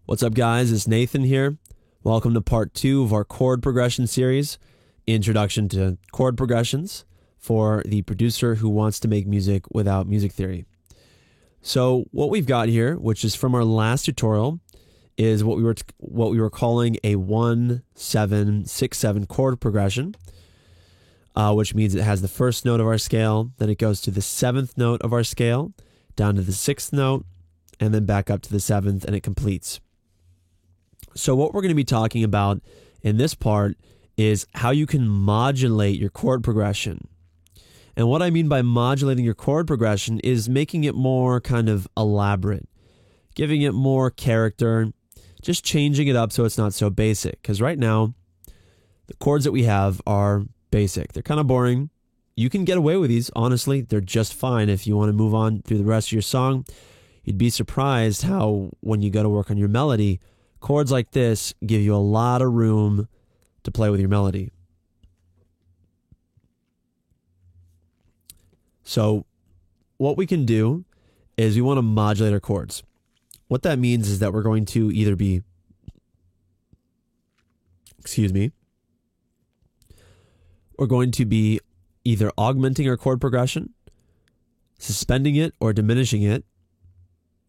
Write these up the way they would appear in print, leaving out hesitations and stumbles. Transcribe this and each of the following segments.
What's up, guys? It's Nathan here. Welcome to part 2 of our chord progression series, Introduction to Chord Progressions for the producer who wants to make music without music theory. So what we've got here, which is from our last tutorial, is what we were calling a 1-7-6-7 chord progression, which means it has the first note of our scale, then it goes to the 7th note of our scale, down to the 6th note, and then back up to the 7th, and it completes. So what we're going to be talking about in this part is how you can modulate your chord progression. And what I mean by modulating your chord progression is making it more kind of elaborate, giving it more character, just changing it up so it's not so basic. Because right now, the chords that we have are basic. They're kind of boring. You can get away with these, honestly. They're just fine if you want to move on through the rest of your song. You'd be surprised how when you go to work on your melody, chords like this give you a lot of room to play with your melody. So what we can do is we want to modulate our chords. What that means is that we're going to either be, we're going to be either augmenting our chord progression, suspending it or diminishing it,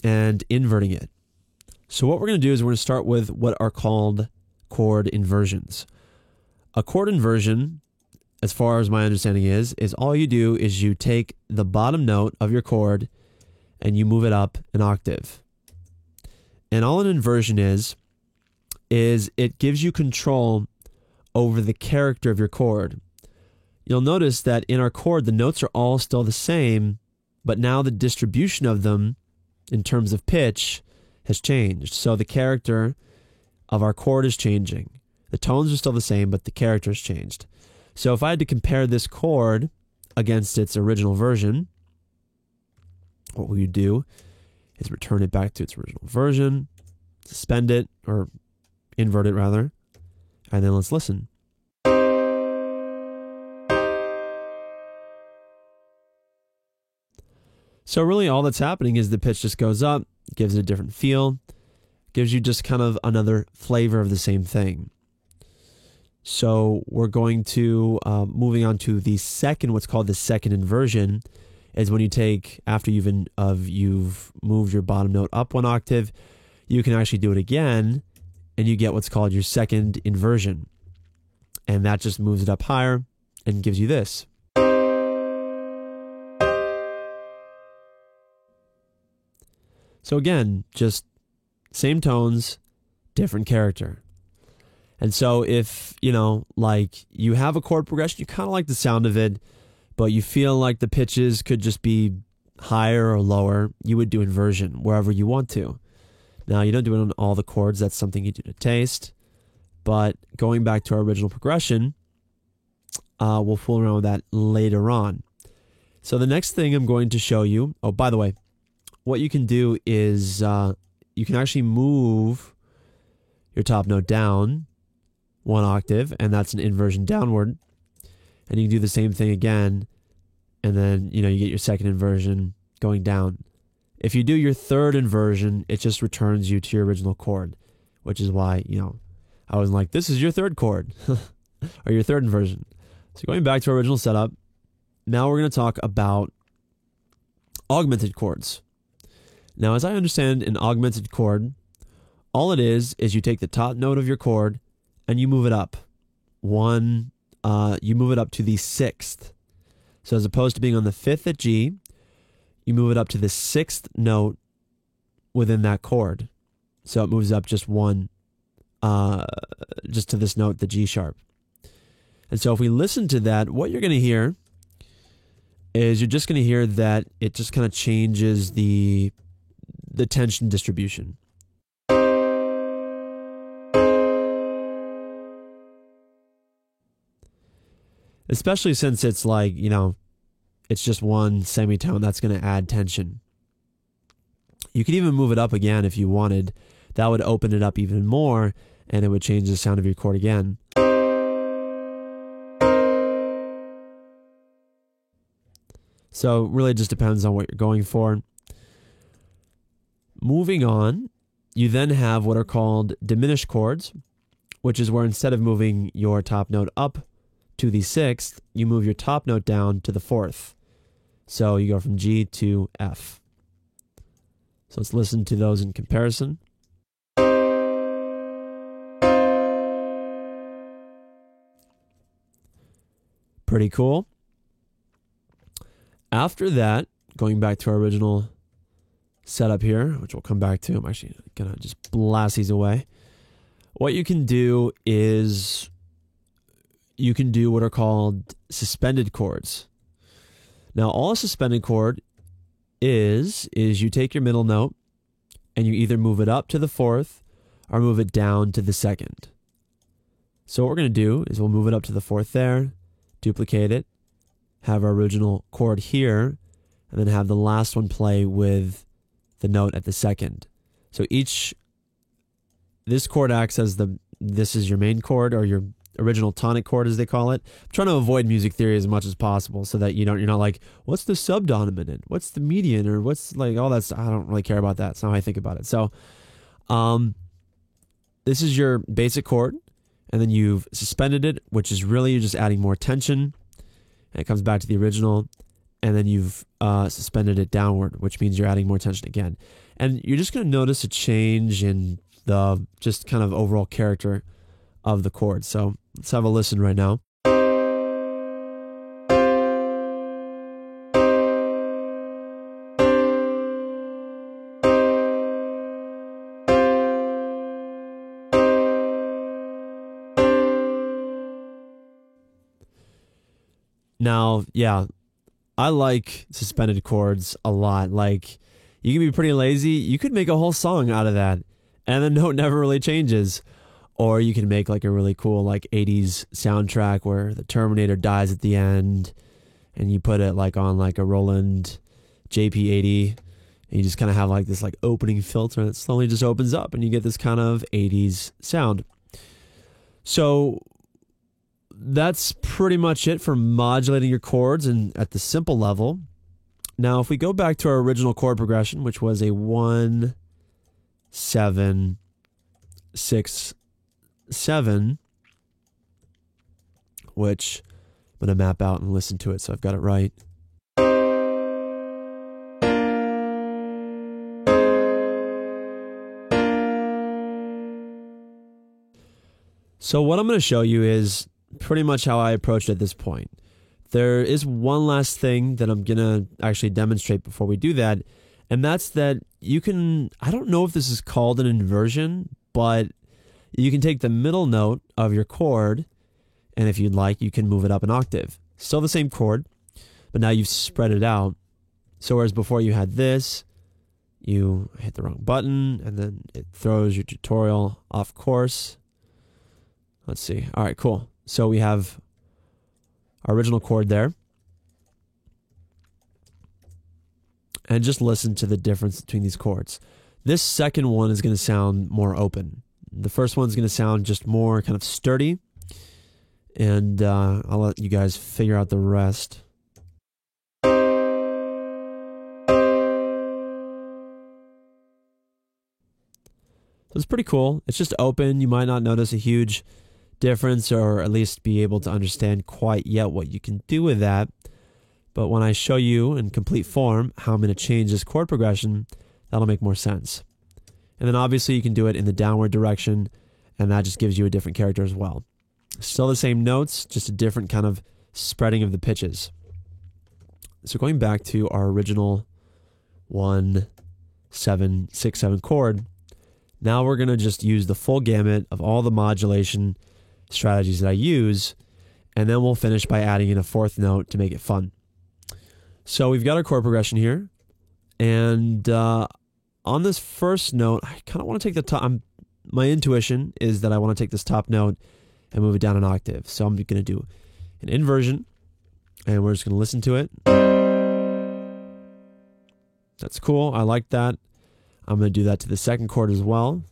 and inverting it. So what we're going to do is we're going to start with what are called chord inversions. A chord inversion, as far as my understanding is all you do is you take the bottom note of your chord and you move it up an octave. And all an inversion is it gives you control over the character of your chord. You'll notice that in our chord, the notes are all still the same, but now the distribution of them in terms of pitch has changed. So the character of our chord is changing. The tones are still the same, but the character has changed. So if I had to compare this chord against its original version, what we would do is return it back to its original version, suspend it, or invert it rather, and then let's listen. So really all that's happening is the pitch just goes up, gives it a different feel, gives you just kind of another flavor of the same thing. So we're going to, moving on to the second, what's called the second inversion, is when you take, after you've moved your bottom note up one octave, you can actually do it again, and you get what's called your second inversion. And that just moves it up higher and gives you this. So again, just same tones, different character. And so if, like you have a chord progression, you kind of like the sound of it, but you feel like the pitches could just be higher or lower, you would do inversion wherever you want to. Now, you don't do it on all the chords. That's something you do to taste. But going back to our original progression, we'll fool around with that later on. So the next thing I'm going to show you, oh, by the way, what you can do is you can actually move your top note down one octave, and that's an inversion downward. And you can do the same thing again, and then you get your second inversion going down. If you do your third inversion, it just returns you to your original chord, which is why I was like, this is your third chord or your third inversion. So going back to our original setup, now we're going to talk about augmented chords. Now, as I understand an augmented chord, all it is you take the top note of your chord and you move it up. You move it up to the 6th. So as opposed to being on the 5th at G, you move it up to the 6th note within that chord. So it moves up just one, just to this note, the G sharp. And so if we listen to that, what you're going to hear is you're just going to hear that it just kind of changes the tension distribution. Especially since it's like, it's just one semitone that's going to add tension. You could even move it up again if you wanted. That would open it up even more, and it would change the sound of your chord again. So it really just depends on what you're going for. Moving on, You then have what are called diminished chords, which is where instead of moving your top note up to the sixth, you move your top note down to the fourth. So you go from G to F. So let's listen to those in comparison. Pretty cool. After that, going back to our original setup here, which we'll come back to. I'm actually going to just blast these away. What you can do is you can do what are called suspended chords. Now, all a suspended chord is you take your middle note and you either move it up to the fourth or move it down to the second. So what we're going to do is we'll move it up to the fourth there, duplicate it, have our original chord here, and then have the last one play with the note at the second. So this chord acts as this is your main chord, or your original tonic chord as they call it. I'm trying to avoid music theory as much as possible so that you're not like, what's the subdominant? What's the median? Or what's like all that? I don't really care about that. It's not how I think about it. So this is your basic chord, and then you've suspended it, which is really you're just adding more tension, and it comes back to the original, and then you've suspended it downward, which means you're adding more tension again. And you're just going to notice a change in the just kind of overall character of the chord. So let's have a listen right now. Now, yeah, I like suspended chords a lot. Like, you can be pretty lazy. You could make a whole song out of that, and the note never really changes. Or you can make like a really cool like 80s soundtrack where the Terminator dies at the end, and you put it like on like a Roland JP80, and you just kind of have like this like opening filter that slowly just opens up, and you get this kind of 80s sound. So that's pretty much it for modulating your chords and at the simple level. Now, if we go back to our original chord progression, which was a 1, 7, 6, 7, which I'm going to map out and listen to it so I've got it right. So what I'm going to show you is pretty much how I approached it at this point. There is one last thing that I'm going to actually demonstrate before we do that, and that's that you can, I don't know if this is called an inversion, but you can take the middle note of your chord, and if you'd like, you can move it up an octave. Still the same chord, but now you've spread it out. So whereas before you had this, you hit the wrong button, and then it throws your tutorial off course. Let's see. All right, cool. So we have our original chord there. And just listen to the difference between these chords. This second one is going to sound more open. The first one's going to sound just more kind of sturdy. And I'll let you guys figure out the rest. So it's pretty cool. It's just open. You might not notice a huge difference, or at least be able to understand quite yet what you can do with that. But when I show you in complete form how I'm going to change this chord progression, that'll make more sense. And then obviously you can do it in the downward direction, and that just gives you a different character as well. Still the same notes, just a different kind of spreading of the pitches. So going back to our original 1, 7, 6, 7 chord, now we're going to just use the full gamut of all the modulation strategies that I use, and then we'll finish by adding in a fourth note to make it fun. So we've got our chord progression here, and on this first note, I kind of want to take the top. My intuition is that I want to take this top note and move it down an octave. So I'm going to do an inversion, and we're just going to listen to it. That's cool. I like that. I'm going to do that to the second chord as well.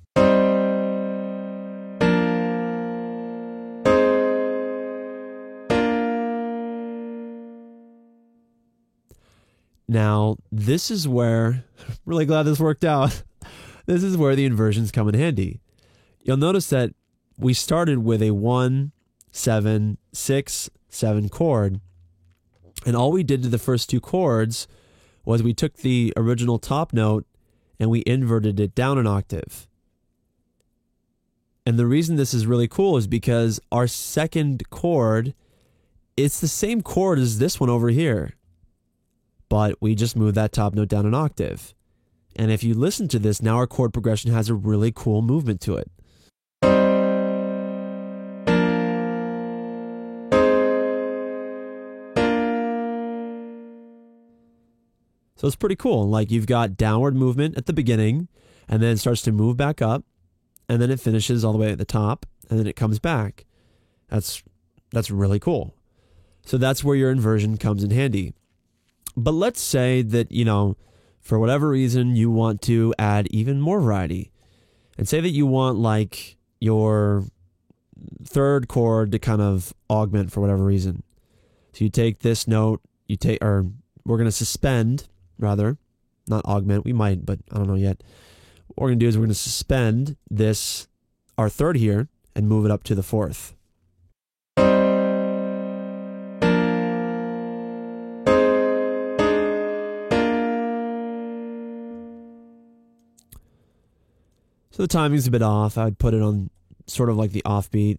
Now, this is where I'm really glad this worked out. This is where the inversions come in handy. You'll notice that we started with a 1, 7, 6, 7 chord. And all we did to the first two chords was we took the original top note and we inverted it down an octave. And the reason this is really cool is because our second chord, it's the same chord as this one over here, but we just moved that top note down an octave. And if you listen to this, now our chord progression has a really cool movement to it. So it's pretty cool. Like, you've got downward movement at the beginning, and then it starts to move back up, and then it finishes all the way at the top, and then it comes back. That's really cool. So that's where your inversion comes in handy. But let's say that, for whatever reason, you want to add even more variety. And say that you want, like, your third chord to kind of augment for whatever reason. So you take this note, we're going to suspend, rather, not augment. We might, but I don't know yet. What we're going to do is we're going to suspend this, our third here, and move it up to the fourth. So the timing's a bit off. I'd put it on sort of like the offbeat.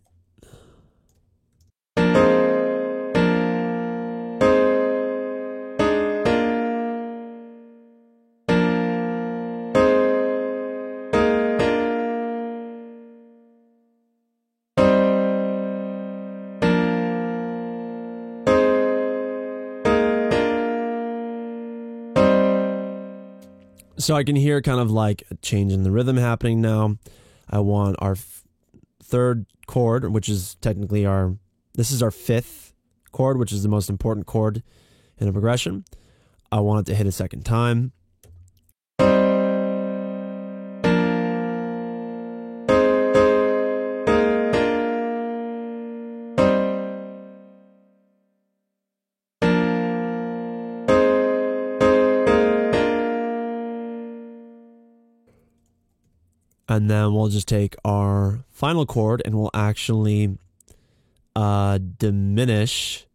So I can hear kind of like a change in the rhythm happening now. I want our third chord, which is technically this is our fifth chord, which is the most important chord in a progression. I want it to hit a second time. And then we'll just take our final chord and we'll actually diminish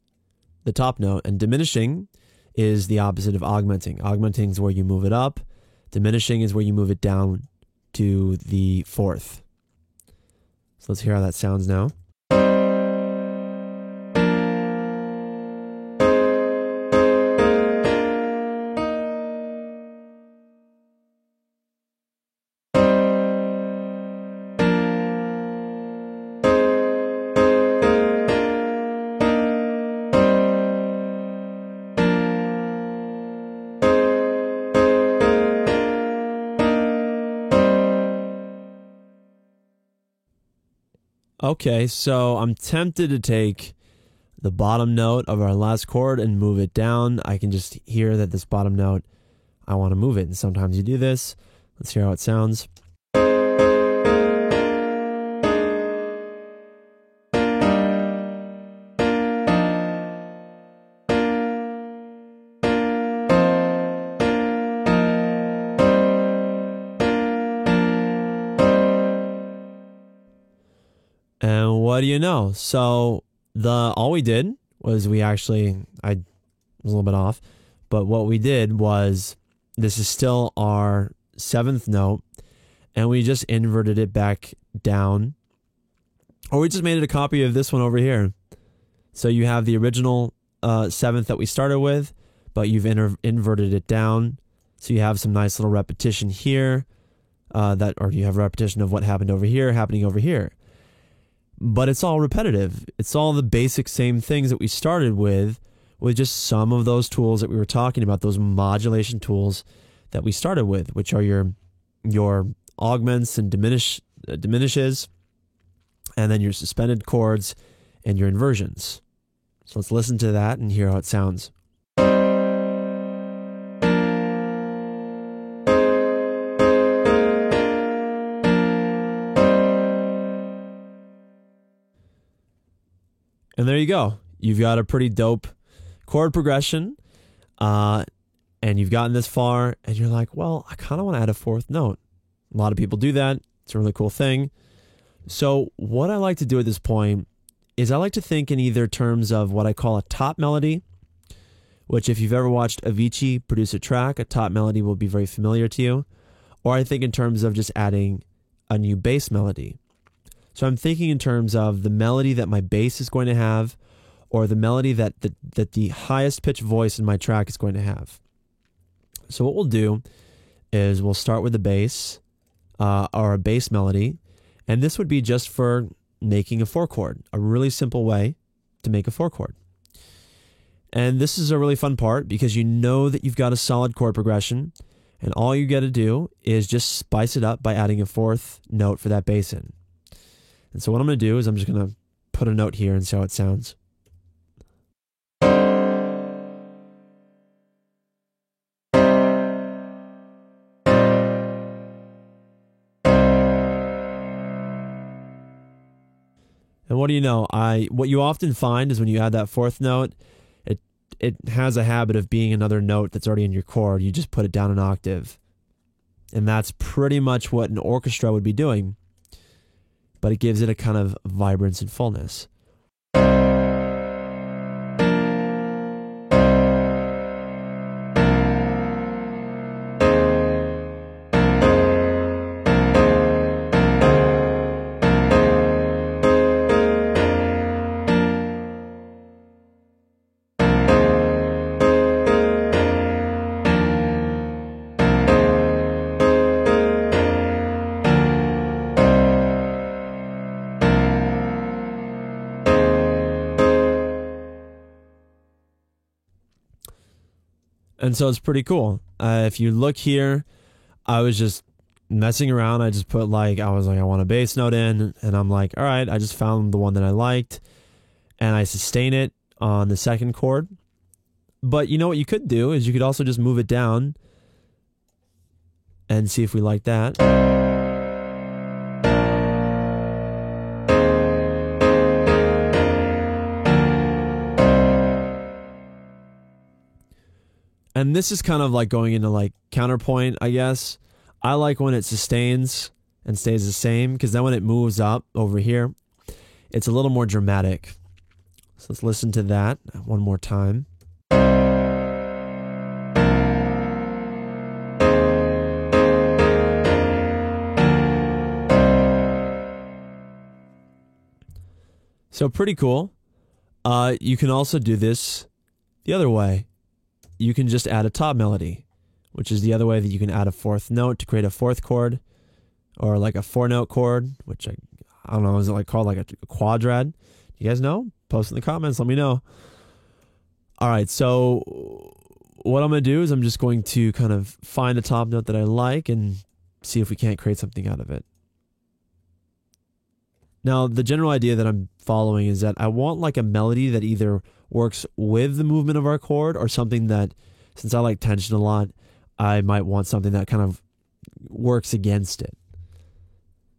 the top note. And diminishing is the opposite of augmenting. Augmenting is where you move it up. Diminishing is where you move it down to the fourth. So let's hear how that sounds now. Okay, so I'm tempted to take the bottom note of our last chord and move it down. I can just hear that this bottom note, I want to move it. And sometimes you do this. Let's hear how it sounds. And what do you know? So all we did was I was a little bit off, but what we did was, this is still our seventh note, and we just inverted it back down, or we just made it a copy of this one over here. So you have the original seventh that we started with, but you've inverted it down. So you have some nice little repetition here, or you have repetition of what happened over here happening over here. But it's all repetitive. It's all the basic same things that we started with just some of those tools that we were talking about, those modulation tools that we started with, which are your augments and diminishes, and then your suspended chords and your inversions. So let's listen to that and hear how it sounds. And there you go. You've got a pretty dope chord progression, and you've gotten this far, and you're like, well, I kind of want to add a fourth note. A lot of people do that. It's a really cool thing. So what I like to do at this point is I like to think in either terms of what I call a top melody, which if you've ever watched Avicii produce a track, a top melody will be very familiar to you. Or I think in terms of just adding a new bass melody. So I'm thinking in terms of the melody that my bass is going to have, or the melody that the highest pitch voice in my track is going to have. So what we'll do is we'll start with the bass, or a bass melody, and this would be just for making a 4-chord, a really simple way to make a 4-chord. And this is a really fun part because you know that you've got a solid chord progression, and all you got to do is just spice it up by adding a 4th note for that bass in. And so what I'm going to do is I'm just going to put a note here and see how it sounds. And what do you know? What you often find is when you add that 4th note, it has a habit of being another note that's already in your chord. You just put it down an octave. And that's pretty much what an orchestra would be doing. But it gives it a kind of vibrance and fullness. And so it's pretty cool. If you look here, I was just messing around. I just put I want a bass note in, and I'm like, all right, I just found the one that I liked, and I sustain it on the 2nd chord. But you know what you could do is you could also just move it down and see if we like that. And this is kind of like going into counterpoint, I guess. I like when it sustains and stays the same, because then when it moves up over here, it's a little more dramatic. So let's listen to that one more time. So pretty cool. You can also do this the other way. You can just add a top melody, which is the other way that you can add a 4th note to create a 4th chord, or like a 4-note chord, which I don't know, is it called a quadrad? You guys know? Post in the comments, let me know. All right, so what I'm going to do is I'm just going to kind of find a top note that I like and see if we can't create something out of it. Now, the general idea that I'm following is that I want a melody that either works with the movement of our chord, or something that, since I like tension a lot, I might want something that kind of works against it.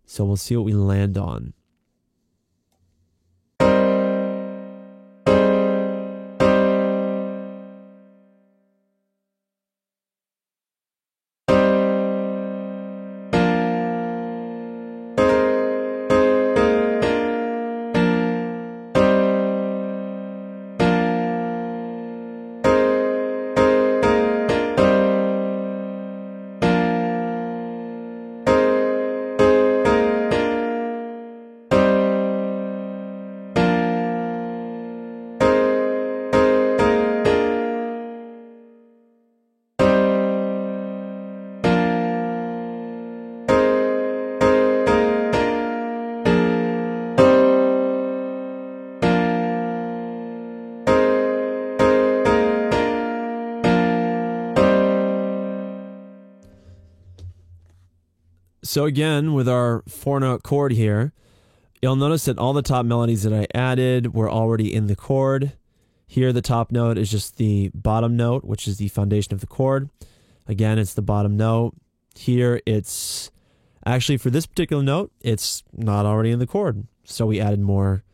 So we'll see what we land on. So again, with our 4-note chord here, you'll notice that all the top melodies that I added were already in the chord. Here, the top note is just the bottom note, which is the foundation of the chord. Again, it's the bottom note. Here, it's actually, for this particular note, it's not already in the chord. So we added more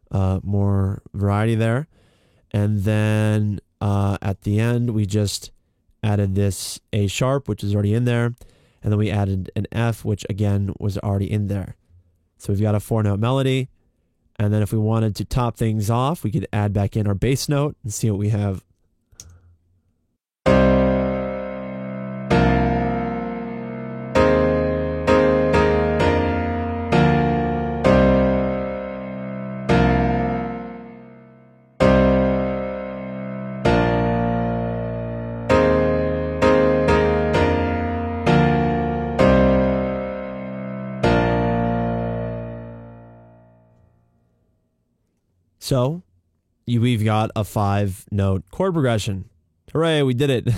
variety there. And then at the end, we just added this A sharp, which is already in there. and then we added an F, which again was already in there. So we've got a 4-note melody. And then if we wanted to top things off, we could add back in our bass note and see what we have. So we've got a 5-note chord progression. Hooray, we did it.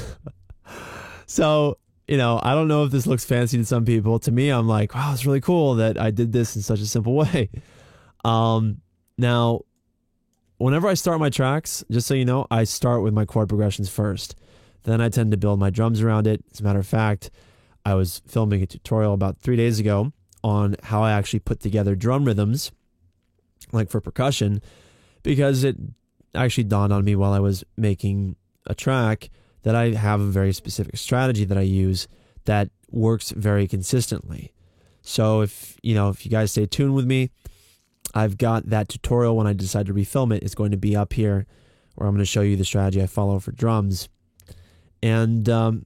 So, I don't know if this looks fancy to some people. To me, I'm like, wow, it's really cool that I did this in such a simple way. Now, whenever I start my tracks, just so you know, I start with my chord progressions first. Then I tend to build my drums around it. As a matter of fact, I was filming a tutorial about 3 days ago on how I actually put together drum rhythms, like for percussion, because it actually dawned on me while I was making a track that I have a very specific strategy that I use that works very consistently. So if you guys stay tuned with me, I've got that tutorial when I decide to refilm it. It's going to be up here where I'm going to show you the strategy I follow for drums. And, it's going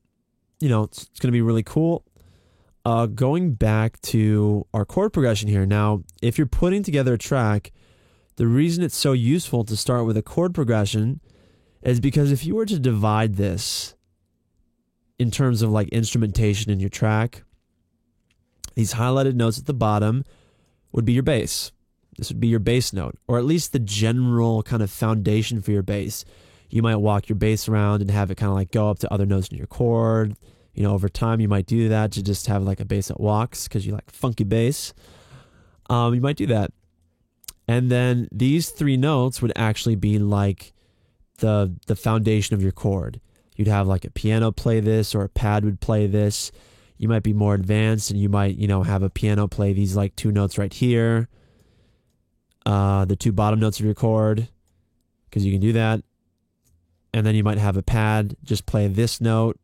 to be really cool. Going back to our chord progression here. Now, if you're putting together a track, the reason it's so useful to start with a chord progression is because if you were to divide this in terms of like instrumentation in your track, these highlighted notes at the bottom would be your bass. This would be your bass note, or at least the general kind of foundation for your bass. You might walk your bass around and have it kind of like go up to other notes in your chord. Over time you might do that to just have like a bass that walks because you like funky bass. You might do that. And then these 3 notes would actually be like the foundation of your chord. You'd have like a piano play this, or a pad would play this. You might be more advanced and you might, have a piano play these like 2 notes right here. The 2 bottom notes of your chord, because you can do that. And then you might have a pad just play this note.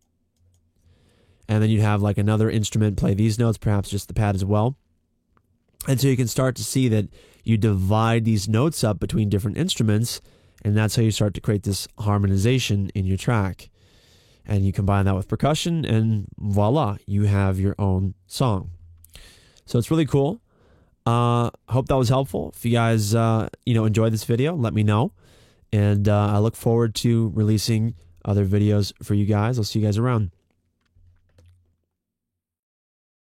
And then you'd have like another instrument play these notes, perhaps just the pad as well. And so you can start to see that you divide these notes up between different instruments, and that's how you start to create this harmonization in your track. And you combine that with percussion, and voila, you have your own song. So it's really cool. Hope that was helpful. If you guys, enjoyed this video, let me know. And I look forward to releasing other videos for you guys. I'll see you guys around.